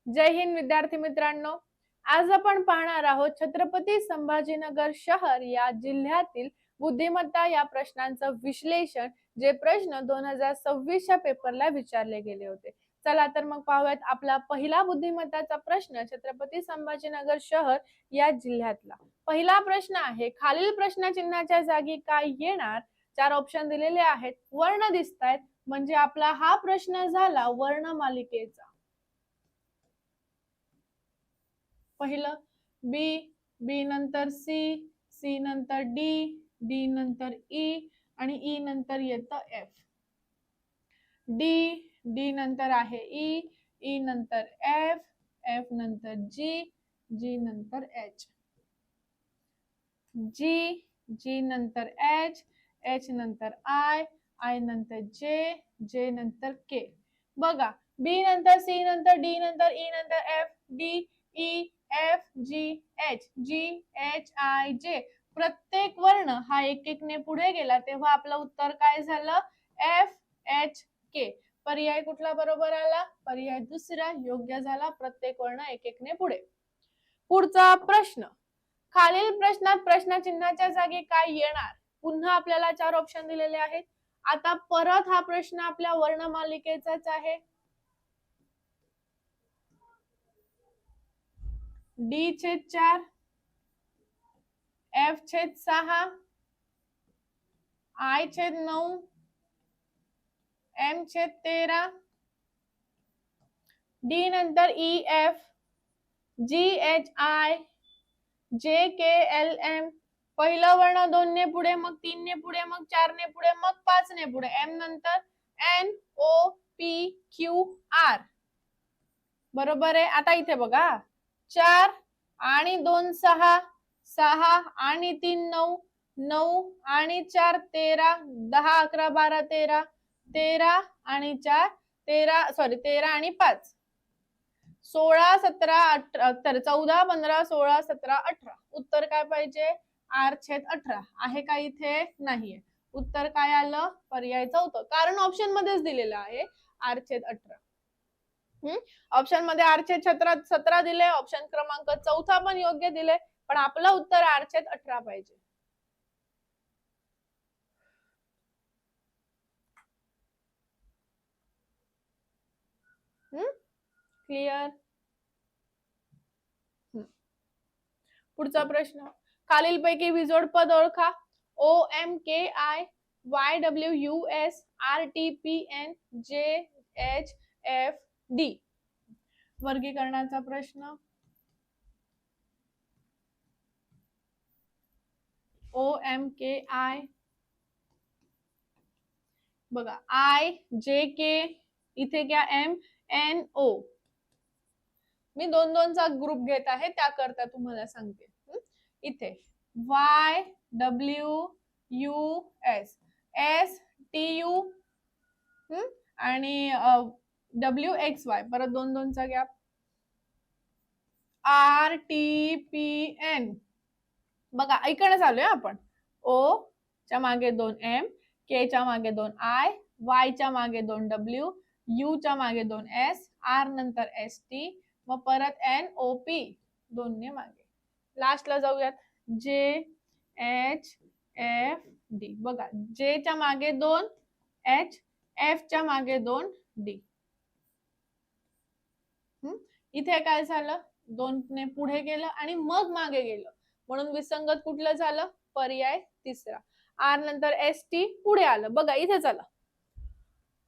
जय हिंद विद्यार्थी मित्रांनो, आज आपण पाहणार आहोत छत्रपती संभाजीनगर शहर या जिल्ह्यातील बुद्धिमत्ता या प्रश्नांचं विश्लेषण, जे प्रश्न 2026 च्या पेपरला विचारले गेले होते. चला तर मग पाहूयात आपला पहिला बुद्धिमत्ताचा प्रश्न छत्रपती संभाजीनगर शहर या जिल्ह्यातला. पहिला प्रश्न आहे, खालील प्रश्नचिन्हाच्या जागी काय येणार? 4 ऑप्शन दिलेले आहेत. वर्ण दिसतायत म्हणजे आपला हा प्रश्न झाला वर्णमालिकेचा. पहिलं बी, बी नंतर सी, सी नंतर डी, डी नंतर ई आणि ई नंतर येतं एफ. डी, डी नंतर आहे ई, ई नंतर एफ, एफ नंतर जी, जी नंतर एच, जी, जी नंतर एच, एच नंतर आय, आय नंतर जे, जे नंतर के. बघा, बी नंतर सी नंतर डी नंतर ई नंतर F, D, E, F, G, H, G, H, I, J. प्रत्येक वर्ण हा एक एकने पुढे गेला तेव्हा आपलं उत्तर काय झालं? एफ, एच, के. पर्याय कुठला बरोबर आला? पर्याय दुसरा योग्य झाला. प्रत्येक वर्ण एक एकने पुढे. पुढचा प्रश्न, खालील प्रश्नात प्रश्नचिन्हाच्या जागी काय येणार? पुन्हा आपल्याला 4 ऑप्शन दिलेले आहेत. आता परत हा प्रश्न आपल्या वर्णमालिकेचाच आहे. डी छेद 4, एफ छेद 6, आय छेद 9, एम छेद 13, डी नंतर E F, G H I, J K L M. पहिलं वर्ण 2 ने पुढे, मग 3 ने पुढे, मग 4 ने पुढे, मग 5 ने पुढे. एम नंतर N O P Q R. बरोबर आहे. आता इथे बघा, 4 आणि 2 6, 6 आणि 3 9, 9 आणि 4 13, 10 11 12 13, 13 आणि 4 13 आणि 5 16 17 18 14 15 16 17 18. उत्तर काय पाहिजे? आर छेद 18. आहे का इथे? नाहीये. उत्तर काय आलं? पर्याय चौथा. कारण ऑप्शन मध्येच दिलेलं आहे आर छेद 18. ऑप्शन मध्ये आर छेद 17 दिले, ऑप्शन क्रमांक चौथा पण योग्य दिले, पण आपलं उत्तर आर छेद 18 पाहिजे. क्लिअर? पुढचा प्रश्न, खालीलपैकी विजोड पद ओळखा. O M K I, Y W U S, R T P N, J H F D. वर्गीकरणाचा प्रश्न. ओ एम के आय, बघा, आय जे के, इथे क्या एम एन ओ. मी 2-2चा ग्रुप घेत आहे, त्याकरता तुम्हाला सांगते. इथे Y W U S, S T U आणि डब्ल्यू एक्स वाय, परत 2-2चा gap, R T P N. बघा, इकडे चालूया आपण. ओ च्या मागे 2 एम, के च्या मागे 2 आय, वाय च्या मागे 2 डब्ल्यू, यू च्या मागे 2 एस, आर नंतर एस टी, मग परत एन ओ पी 2 ने मागे. लास्टला जाऊयात, जे एच एफ डी. बघा, जे च्या मागे 2 एच, एफ च्या मागे 2 डी. इथे काय झालं? 2 ने पुढे गेलं आणि मग मागे गेलं, म्हणून विसंगत कुठलं झालं? पर्याय तिसरा. आर नंतर एस टी पुढे आलं. बघा, इथे चला,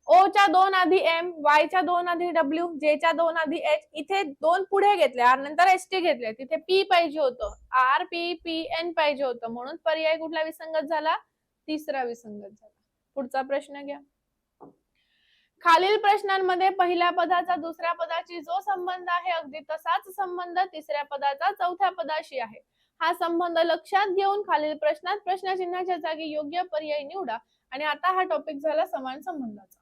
ओ च्या 2 आधी एम, वाय च्या 2 आधी डब्ल्यू, जे च्या 2 आधी एच, इथे 2 पुढे घेतले, आर नंतर एस टी घेतले, तिथे पी पाहिजे होतं, आर पी पी एन पाहिजे होतं, म्हणून पर्याय कुठला विसंगत झाला? तिसरा विसंगत झाला. पुढचा प्रश्न घ्या. खालील प्रश्नांमध्ये पहिल्या पदाचा दुसऱ्या पदाशी जो संबंध आहे, अगदी तसाच संबंध तिसऱ्या पदाचा चौथ्या पदाशी आहे. हा संबंध लक्षात घेऊन खालील प्रश्नात प्रश्नचिन्हाच्या जागी योग्य पर्याय निवडा. आणि आता हा टॉपिक झाला समान संबंधाचा.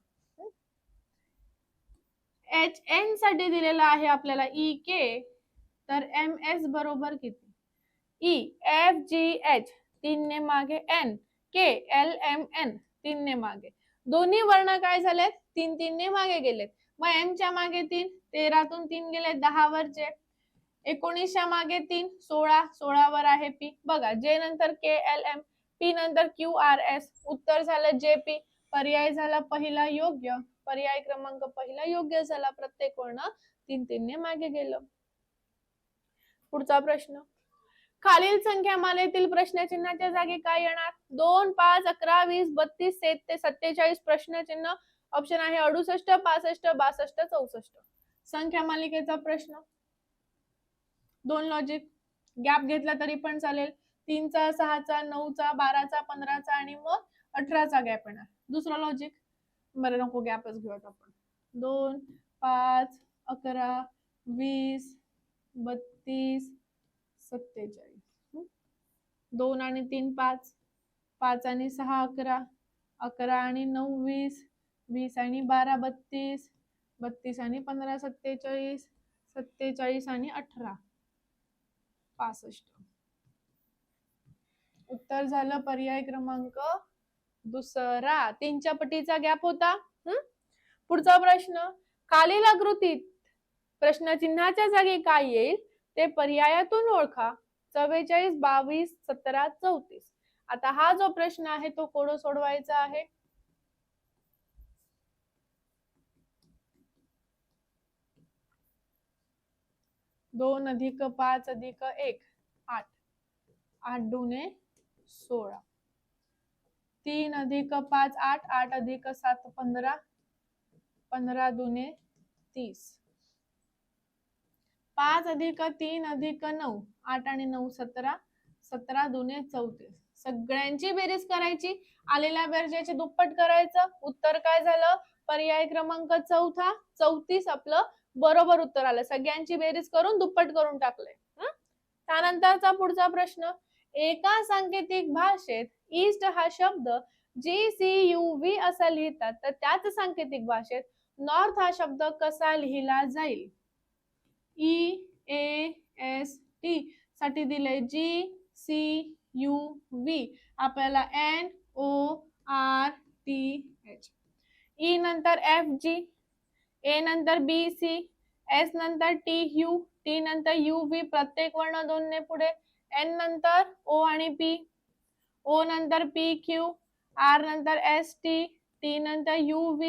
एच एन साठी दिलेला आहे आपल्याला ई के, तर एम एस बरोबर किती? ई एफ जी एच 3 ने मागे, एन के एल एम एन 3 ने मागे. दोन्ही वर्ण काय झालेत? 3-3 ने मागे गेलेत. मग एम च्या मागे 3, 13तून 3 गेले 10 वरचे, 19च्या मागे 3, 16, 16 वर आहे पी. बघा जे नंतर के एल एम, पी नंतर क्यू आर एस, उत्तर झालं जे पी. पर्याय झाला पहिला योग्य. पर्याय क्रमांक पहिला योग्य झाला. प्रत्येक वर्ण 3-3 ने मागे गेलं. पुढचा प्रश्न, खालील संख्या मालेतील प्रश्नचिन्हाच्या जागी काय येणार? 2, 5, 11, 20, 32 ते 47 प्रश्नचिन्ह. ऑप्शन आहे 68, 65, 62, 64. संख्या मालिकेचा प्रश्न. 2 लॉजिक, गॅप घेतला तरी पण चालेल. 3चा, 6चा, 9चा, 12चा, 15चा आणि मग 18चा गॅप येणार. दुसरं लॉजिक, बरं नको गॅपच घेऊयात आपण. 2, 5, 11, 20, 32, 47. 2 आणि 3 5, 5 आणि 6 11, 11 आणि 9 20, 20 आणि 12 32, 32 आणि 15 47, 47 आणि 18 65. उत्तर झालं पर्याय क्रमांक दुसरा. 3च्या पटीचा गॅप होता. पुढचा प्रश्न, खालील आकृतीत प्रश्नचिन्हाच्या जागी काय येईल ते पर्यायातून ओळखा. 44, 22, 17, 34. आता हा जो प्रश्न आहे तो कोड सोडवायचा आहे. दोन अधिक 5 अधिक 1 8, 8 दुने 16, 3 अधिक 5 8, 8 अधिक 7 15, 15 दुने 30, 5 अधिक 3 अधिक 9, 8 आणि 9 17, 17 दुने 34. सगळ्यांची बेरीज करायची, आलेल्या बेरजेचे दुप्पट करायचं. उत्तर काय झालं? पर्याय क्रमांक चौथा 34 आपलं बरोबर उत्तर आलं. सगळ्यांची बेरीज करून दुप्पट करून टाकलंय. त्यानंतरचा पुढचा प्रश्न, एका सांकेतिक भाषेत ईस्ट हा शब्द GCUV असा लिहितात, तर त्याच सांकेतिक भाषेत नॉर्थ हा शब्द कसा लिहिला जाईल? EAST साठी दिले GCUV, आपल्याला NORTH. E नंतर FG, A नंतर BC, S नंतर TU, T नंतर UV, प्रत्येक वर्ण 2 ने पुढे, N नंतर O आणि P, O नंतर PQ, R नंतर ST, T नंतर UV,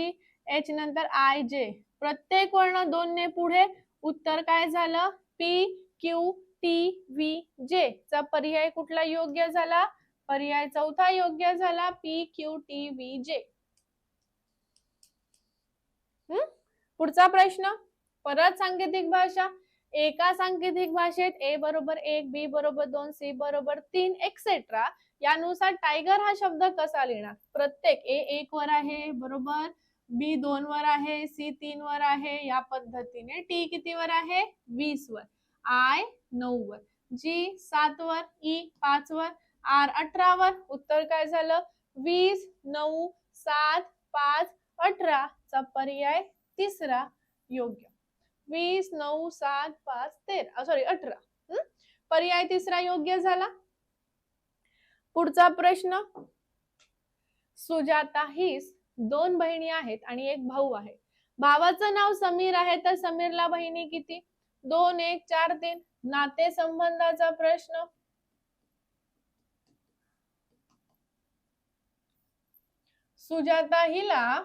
H नंतर IJ, प्रत्येक वर्ण 2 ने पुढे. उत्तर काय झालं? PQTVJ चा पर्याय कुठला योग्य झाला? पर्याय चौथा योग्य झाला, PQTVJ. पुढचा प्रश्न, परत सांकेतिक भाषा. एका सांकेतिक भाषेत A बरोबर 1, B बरोबर 2, C बरोबर 3 एक्सेट्रा यानुसार टायगर हा शब्द कसा लिहिणार? प्रत्येक A 1 वर आहे बरोबर, B 2 वर आहे, C 3 वर आहे, या पद्धतीने T किती वर आहे? 20 वर, I 9 वर, G 7 वर, E 5 वर, R 18 वर. उत्तर काय झालं? 20 9 7 5 18 चा पर्याय तिसरा योग्य. 20 9 7 5 13 सॉरी 18, पर्याय तिसरा योग्य झाला. पुढचा प्रश्न, सुजाता हिस 2 बहिणी आहेत आणि एक भाऊ आहे. भावाचं नाव समीर आहे, तर समीरला बहिणी किती? 2 1 4 3. नाते संबंधाचा प्रश्न. सुजाता हिला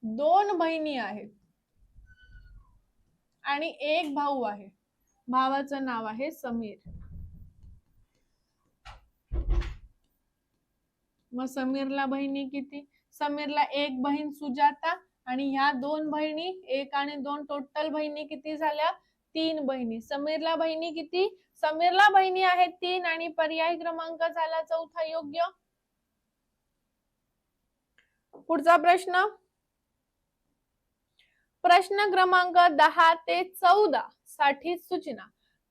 2 बहिणी आहेत आणि एक भाऊ आहे. भावाचं नाव आहे समीर. मग समीरला बहिणी किती? समीरला एक बहीण सुजाता आणि ह्या 2 बहिणी, 1 आणि 2 टोटल बहिणी किती झाल्या? 3 बहिणी. समीरला बहिणी किती? समीरला बहिणी आहेत 3 आणि पर्याय क्रमांक झाला चौथा योग्य. पुढचा प्रश्न, प्रश्न क्रमांक 10 ते 14 साठी सूचना.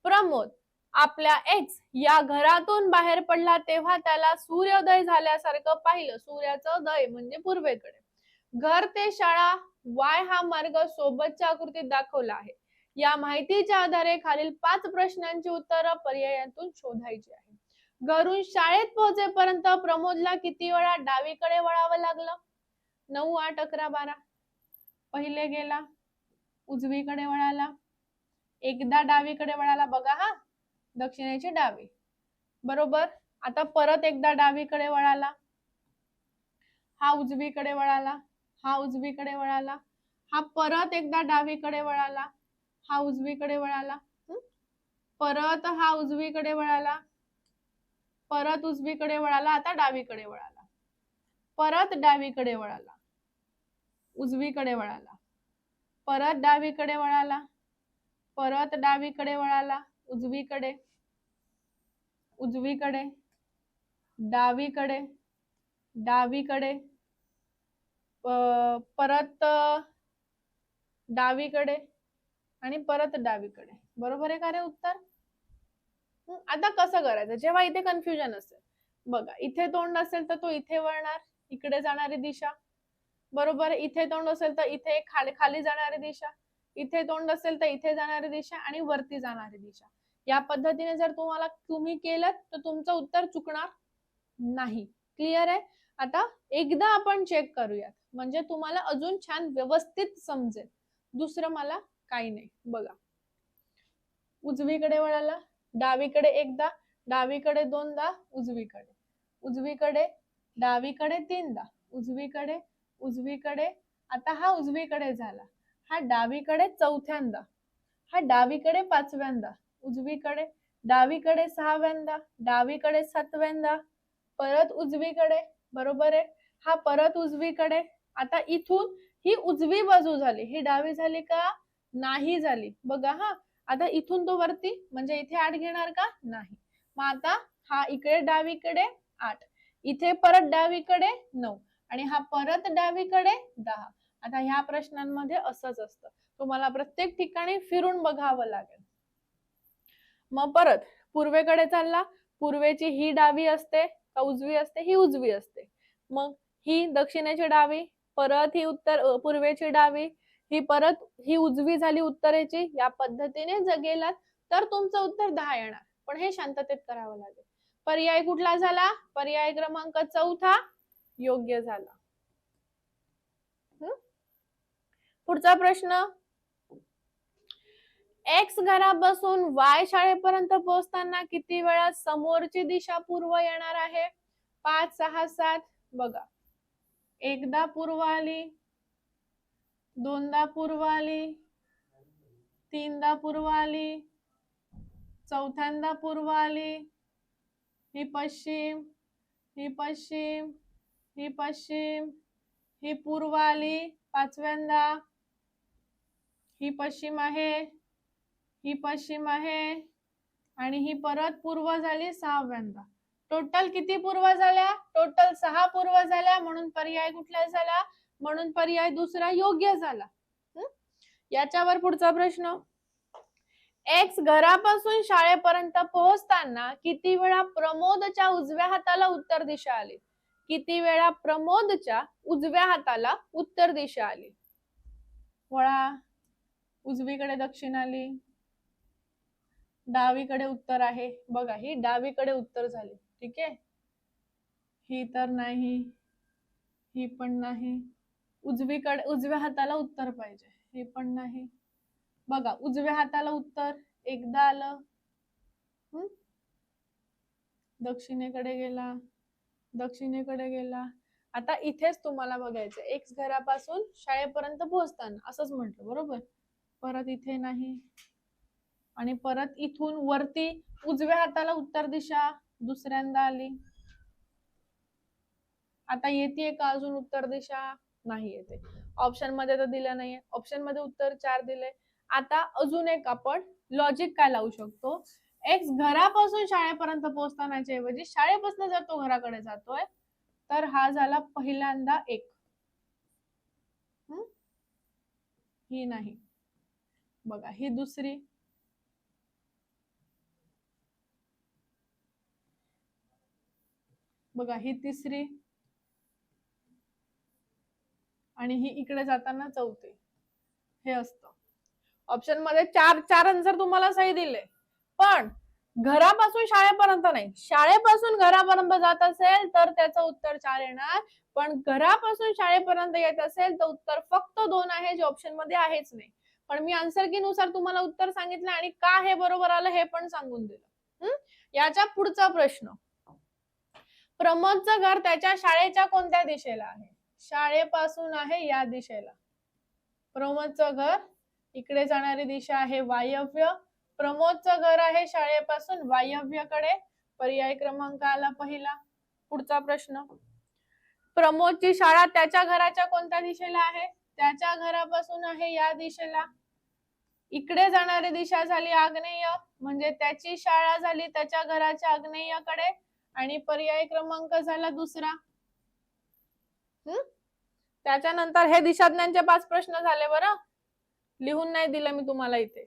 प्रमोद आपल्या X या घरातून बाहेर पडला तेव्हा त्याला सूर्योदय झाल्यासारखं पाहिलं. सूर्याचं उदय म्हणजे पूर्वेकडे. घर ते शाळा Y हा मार्ग सोबतच्या आकृतीत दाखवला आहे. या माहितीच्या आधारे खालील 5 प्रश्नांची उत्तरं पर्यायातून शोधायची आहे. घरून शाळेत पोहोचेपर्यंत प्रमोदला किती वेळा डावीकडे वळावं लागलं? 9, 8, 11, 12. पहिले गेला, उजवीकडे वळाला, एकदा डावीकडे वळाला, बघा हा, दक्षिणेची डावी, बरोबर. आता परत एकदा डावीकडे वळाला, हा उजवीकडे वळाला, हा उजवीकडे वळाला, हा परत एकदा डावीकडे वळाला, हा उजवीकडे वळाला, परत हा उजवीकडे वळाला, परत उजवीकडे वळाला, आता डावीकडे वळाला, परत डावीकडे वळाला, उजवीकडे वळाला, परत डावीकडे वळाला, परत डावीकडे वळाला, उजवीकडे, उजवीकडे, डावीकडे, डावीकडे, परत डावीकडे आणि परत डावीकडे. बरोबर आहे का रे उत्तर? आता कसं करायचं जेव्हा इथे कन्फ्युजन असेल? बघा, इथे तोंड असेल तर तो इथे वळणार, इकडे जाणारी दिशा, बरोबर. इथे तोंड असेल तर इथे खाली जाणारी दिशा, इथे तोंड असेल तर इथे जाणारी दिशा आणि वरती जाणारी दिशा. या पद्धतीने जर तुम्ही केलं तर तुमचं उत्तर चुकणार नाही. क्लिअर आहे? आता एकदा आपण चेक करूयात म्हणजे तुम्हाला अजून छान व्यवस्थित समजेल. दुसरं मला काही नाही. बघा, उजवीकडे वळाला, डावीकडे एकदा, डावीकडे दोनदा, उजवीकडे, उजवीकडे, डावीकडे तीनदा, उजवीकडे, उजवीकडे, आता हा उजवीकडे झाला, हा डावीकडे चौथ्यांदा, हा डावीकडे पाचव्यांदा, उजवीकडे, डावीकडे सहाव्यांदा, डावीकडे सातव्यांदा, परत उजवीकडे, बरोबर आहे. हा परत उजवीकडे. आता इथून ही उजवी बाजू झाली, ही डावी झाली का? नाही झाली. बघा हा, आता इथून तो वरती म्हणजे इथे 8 घेणार का? नाही. मग आता हा इकडे डावीकडे 8, इथे परत डावीकडे 9 आणि हा परत डावीकडे 10. आता ह्या प्रश्नांमध्ये असंच असतं, तुम्हाला प्रत्येक ठिकाणी फिरून बघावं लागेल. मग परत पूर्वेकडे चालला, पूर्वेची ही डावी असते का उजवी असते? ही उजवी असते. मग ही दक्षिणेची डावी, परत ही पूर्वेची डावी, ही परत ही उजवी झाली उत्तरेची. या पद्धतीने जर गेलात तर तुमचं उत्तर 10 येणार, पण हे शांततेत करावं लागेल. पर्याय कुठला झाला? पर्याय क्रमांक 4 योग्य झाला. पुढचा प्रश्न, एक्स घरापासून वाय शाळेपर्यंत पोहोचताना किती वेळा समोरची दिशा पूर्व येणार आहे? 5, 6, 7. बघा, एकदा पूर्व आली, दोनदा पूर्व आली, तीनदा पूर्व आली, चौथ्यांदा पूर्व आली, ही पश्चिम, ही पश्चिम, ही पश्चिम, ही पूर्व आली पाचव्यांदा, ही पश्चिम आहे, ही पश्चिम आहे आणि ही परत पूर्व झाली सहाव्यांदा. टोटल किती पूर्व झाल्या? टोटल 6 पूर्व झाल्या, म्हणून पर्याय कुठला झाला? म्हणून पर्याय दुसरा योग्य झाला. याच्यावर पुढचा प्रश्न, एक्स घरापासून शाळेपर्यंत पोहोचताना किती वेळा प्रमोदच्या उजव्या हाताला उत्तर दिशा आली? किती वेळा प्रमोदच्या उजव्या हाताला उत्तर दिशा आली? वळा, उजवीकडे दक्षिण आली, डावीकडे उत्तर आहे. बघा, ही डावीकडे उत्तर झाली, ठीक आहे. ही तर नाही, ही पण नाही. उजवीकडे उजव्या हाताला उत्तर पाहिजे, हे पण नाही. बघा, उजव्या हाताला उत्तर एकदा आलं, दक्षिणेकडे गेला, दक्षिणेकडे गेला. आता इथेच तुम्हाला बघायचं, एक्स घरापासून शाळेपर्यंत पोहोचताना असंच म्हटलं, बरोबर. परत इथे नाही आणि परत इथून वरती उजव्या हाताला उत्तर दिशा दुसऱ्यांदा आली. आता येते का अजून उत्तर दिशा? नाही येते. ऑप्शन मध्ये तर दिलं नाहीये, ऑप्शन मध्ये उत्तर 4 दिले. आता अजून एक आपण लॉजिक काय लावू शकतो, एक्स घरापासून शाळेपर्यंत पोहोचतानाच्या ऐवजी शाळेपासून जर तो घराकडे जातोय तर हा झाला पहिल्यांदा 1. ही नाही. बघा, ही दुसरी, बघा ही तिसरी आणि ही इकडे जाताना चौथी. हे असतं ऑप्शन मध्ये 4 आन्सर तुम्हाला सही दिले, पण घरापासून शाळेपर्यंत नाही, शाळेपासून घरापर्यंत जात असेल तर त्याचं उत्तर 4 येणार, पण घरापासून शाळेपर्यंत येत असेल तर उत्तर फक्त 2 आहे, जे ऑप्शन मध्ये आहेच नाही. पण मी आन्सर की नुसार तुम्हाला उत्तर सांगितलं आणि का हे बरोबर आलं हे पण सांगून दिलं. याच्या पुढचा प्रश्न, प्रमोदचं घर त्याच्या शाळेच्या कोणत्या दिशेला आहे? शाळेपासून आहे या दिशेला. प्रमोदचं घर इकडे जाणारी दिशा आहे वायव्य. प्रमोदचं घर आहे शाळेपासून वायव्यकडे. पर्याय क्रमांक आला पहिला. पुढचा प्रश्न, प्रमोदची शाळा त्याच्या घराच्या कोणत्या दिशेला आहे? त्याच्या घरापासून आहे या दिशेला. इकडे जाणारी दिशा झाली आग्नेय, म्हणजे त्याची शाळा झाली त्याच्या घराच्या आग्नेयकडे. आणि पर्याय क्रमांक झाला दुसरा. त्याच्यानंतर हे दिशाज्ञानचे 5 प्रश्न झाले बरं, लिहून नाही दिलं मी तुम्हाला इथे.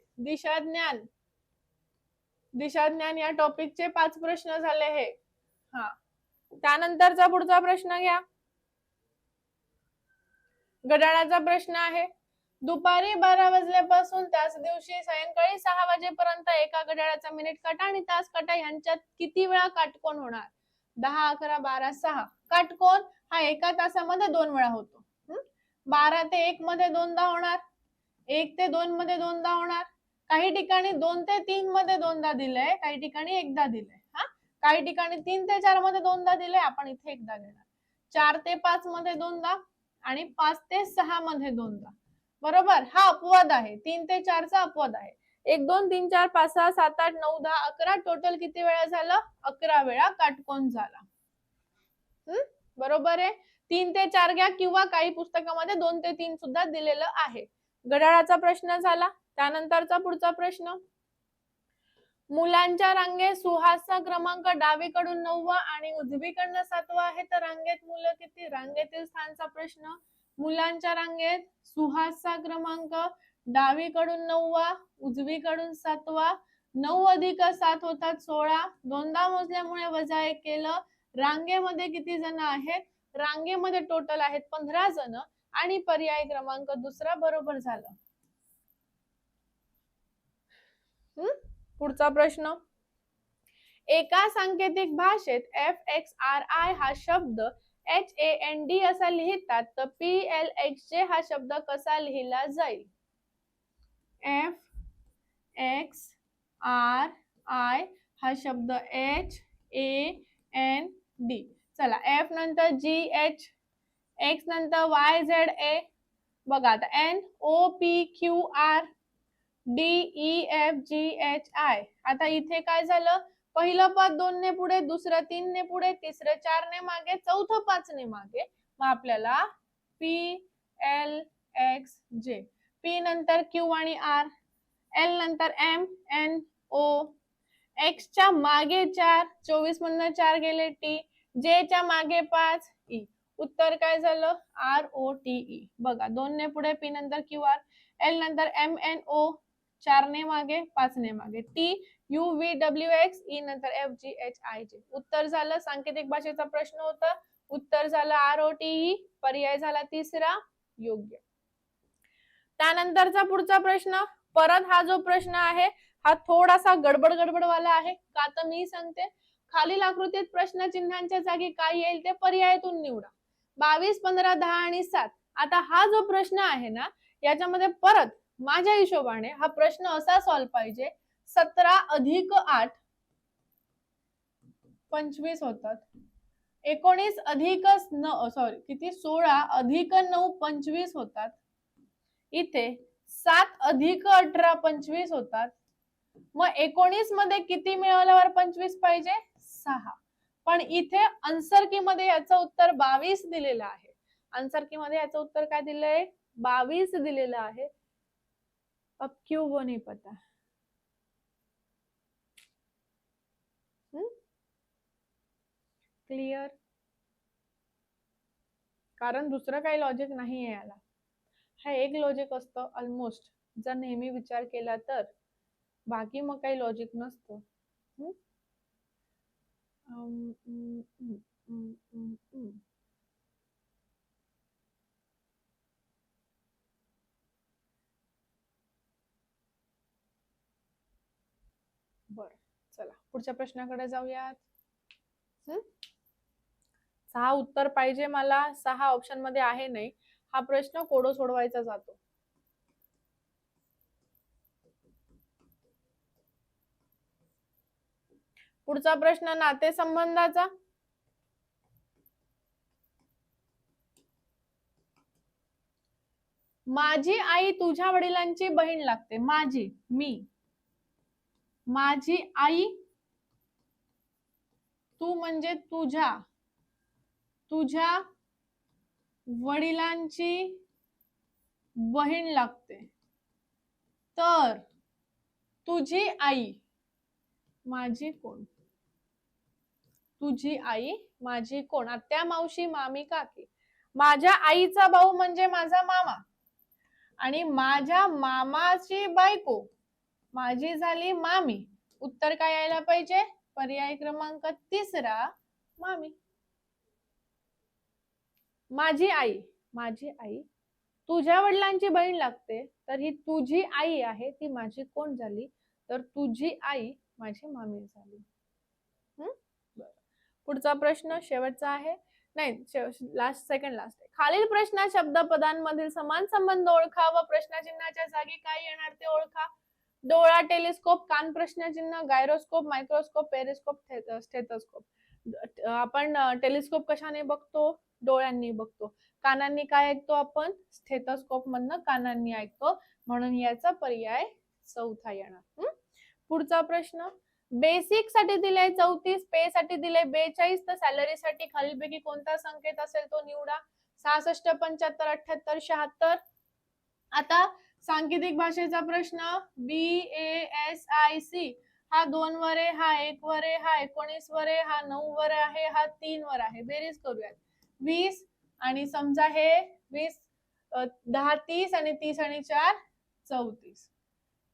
दिशाज्ञान या टॉपिकचे 5 प्रश्न झाले हे. हा, त्यानंतरचा पुढचा प्रश्न घ्या. घड्याळाचा प्रश्न आहे, दुपारी 12 वाजल्यापासून त्याच दिवशी सायंकाळी 6 वाजेपर्यंत एका घड्याळाचा मिनिट काटा आणि तास काटा यांच्यात किती वेळा काटकोन होणार? 10, 11, 12, 6. काटकोन हा एका तासामध्ये 2 वेळा होतो. 12 ते 1 मध्ये 2दा होणार, 1 ते 2 मध्ये 2दा होणार, काही ठिकाणी 2 ते 3 मध्ये 2दा दिलंय, काही ठिकाणी एकदा दिलंय. काही ठिकाणी 3 ते 4 मध्ये 2दा दिलंय, आपण इथे एकदा घेणार. 4 ते 5 मध्ये 2दा आणि 5 ते 6 मध्ये 2दा. बरोबर, हा अपवाद आहे. 3 ते 4 चा अपवाद आहे. 1 2 3 4 5 6 7 8 9 10 11 टोटल किती वेळा झालं? 11 वेळा काटकोन झाला. बरोबर आहे. 3 ते 4 घ्या किंवा काही पुस्तकामध्ये 2 ते 3 सुद्धा दिलेलं आहे. घड्याळाचा प्रश्न झाला. त्यानंतरचा पुढचा प्रश्न, मुलांच्या रांगेत सुहासचा क्रमांक डावीकडून 9वा आणि उजवीकडून 7वा आहे, तर रांगेत मुलं किती? रांगेतील स्थानचा प्रश्न. मुलांच्या रांगेत सुहासचा क्रमांक डावीकडून 9वा, उजवीकडून 7वा. 9 अधिक 7 होतात 16. 2दा मोजल्यामुळे वजा 1 केलं. रांगेमध्ये किती जण आहेत? रांगेमध्ये टोटल आहेत 15 जण आणि पर्याय क्रमांक दुसरा बरोबर झाला. पुढचा प्रश्न, एका सांकेतिक भाषेत FXRI हा शब्द HAND असा लिहितात, तर PLXJ हा शब्द कसा लिहिला जाईल? FXRI हा शब्द HAND. चला, F नंतर GH, X नंतर YZA. बघा आता NOPQR DEFGHI. आता इथे काय झालं? पहिलं पद 2 ने पुढे, दुसरं 3 ने पुढे, तिसरं 4 ने मागे, चौथं 5 ने मागे. मग आपल्याला PLXJ. P नंतर Q आणि R, L नंतर M N O, X च्या मागे 4, 24 मधनं 4 गेले T, J च्या मागे 5 E. उत्तर काय झालं? ROTE. बघा, 2 ने पुढे, P नंतर QR, L नंतर MNO, 4 ने मागे, 5 ने मागे, TUVWX, E नंतर FGHIJ. उत्तर झालं. सांकेतिक भाषेचा प्रश्न होता, उत्तर झालं ROTE. पर्याय झाला तिसरा योग्य. त्यानंतरचा पुढचा प्रश्न, परत हा जो प्रश्न आहे हा थोडासा गडबड वाला आहे. का तर मी सांगते, खालील आकृतीत प्रश्न चिन्हांच्या जागी काय येईल ते पर्यायातून निवडा. 22, 15, 10 आणि 7. आता हा जो प्रश्न आहे ना, याच्यामध्ये परत माझ्या हिशोबाने हा प्रश्न असा सॉल्व पाहिजे, 17 अधिक 8 25 होतात. 19 अधिक 16 अधिक 9 25 होतात. इथे 7 अधिक 18 25 होतात. मग 19 मध्ये किती मिळवल्यावर 25 पाहिजे? 6. पण इथे आन्सर की मध्ये याचं उत्तर 22 दिलेलं आहे. आन्सर की मध्ये याचं उत्तर काय दिलंय? 22 दिलेलं आहे. अब क्यों वो नहीं पता. क्लियर? कारण दुसरं काही लॉजिक नाही आहे याला. हा एक लॉजिक असतं ऑलमोस्ट, जर नेहमी विचार केला तर. बाकी मग काही लॉजिक नसतं. बर, चला पुढच्या प्रश्नाकडे जाऊयात. 6 उत्तर पाहिजे मला, 6 ऑप्शन मध्ये आहे नाही. हा प्रश्न कोडो सोडवायचा जातो. पुढचा प्रश्न नातेसंबंधाचा. माझी आई तुझ्या वडिलांची बहीण लागते. माझी, मी, माझी आई, तू म्हणजे तुझ्या, तुझ्या वडिलांची बहीण लागते. तर तुझी आई माझी कोण? तुझी आई माझी कोण? आत्या, मावशी, मामी, काकी. माझ्या आईचा भाऊ म्हणजे माझा मामा, आणि माझ्या मामाची बायको माझी झाली मामी. उत्तर काय यायला पाहिजे? पर्याय क्रमांक 3 मामी. माझी आई, माझी आई तुझ्या वडिलांची बहीण लागते, तर ही तुझी आई आहे, ती माझी कोण झाली? तर तुझी आई माझी मामी झाली. पुढचा प्रश्न शेवटचा आहे, नाही सेकंड लास्ट. खालील प्रश्न शब्दपदांमधील समान संबंध ओळखा व प्रश्नचिन्हाच्या जागी काय येणार ते ओळखा. डोळा, टेलिस्कोप, कान प्रश्नचिन्ह, गायरोस्कोप, मायक्रोस्कोप, पेरिस्कोप, स्टेथोस्कोप. आपण टेलिस्कोप कशाने बघतो? डोळ्यांनी बघतो. कानांनी काय ऐकतो आपण? स्टेथोस्कोप मधनं कानांनी ऐकतो, म्हणून याचा पर्याय चौथा येणार. पुढचा प्रश्न, बेसिक साठी दिले 34, पे साठी दिले 42, तर सॅलरी साठी खालीलपैकी कोणता संकेत असेल तो निवडा. 66, 75, 78, 76. आता सांकेतिक भाषेचा प्रश्न, BASIC हा 2 वर आहे, हा 1 वर आहे, हा 19 वर आहे, हा 9 वर आहे, हा 3 वर आहे. बेरीज करूयात. 20 आणि समजा हे 20, 10, 30 आणि 30 आणि 4 34.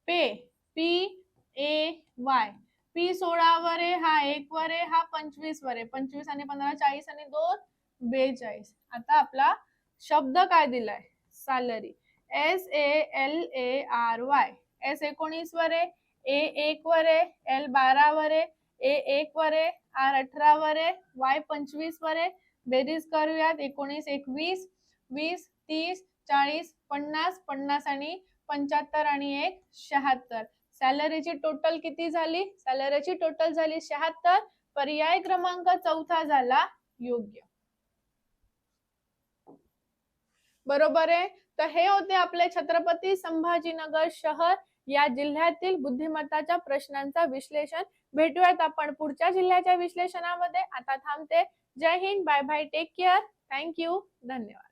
पे, PAY, P 16 वर आहे, हा 1 वर आहे, हा 25 वर आहे. 25 आणि 15 40 आणि 2 42. आता आपला शब्द काय दिलाय? सॅलरी. SALARY. S 19 वर आहे, A 1 वर आहे, L 12 वर आहे, A 1 वर आहे, R 18 वर आहे, Y 25 वर आहे. बेरीज करूयात. 19 21, 20 30 40 50, 50 आणि 75 आणि 1 76. सॅलरीची टोटल किती झाली? सॅलरीची टोटल झाली 76. पर्याय क्रमांक चौथा झाला योग्य. बरोबर आहे. तर हे होते आपले छत्रपती संभाजीनगर शहर या जिल्ह्यातील बुद्धिमत्ताच्या प्रश्नांचा विश्लेषण. भेटूयात आपण पुढच्या जिल्ह्याच्या विश्लेषणामध्ये. आता थांबते. जय हिंद, bye bye, take care, thank you, धन्यवाद.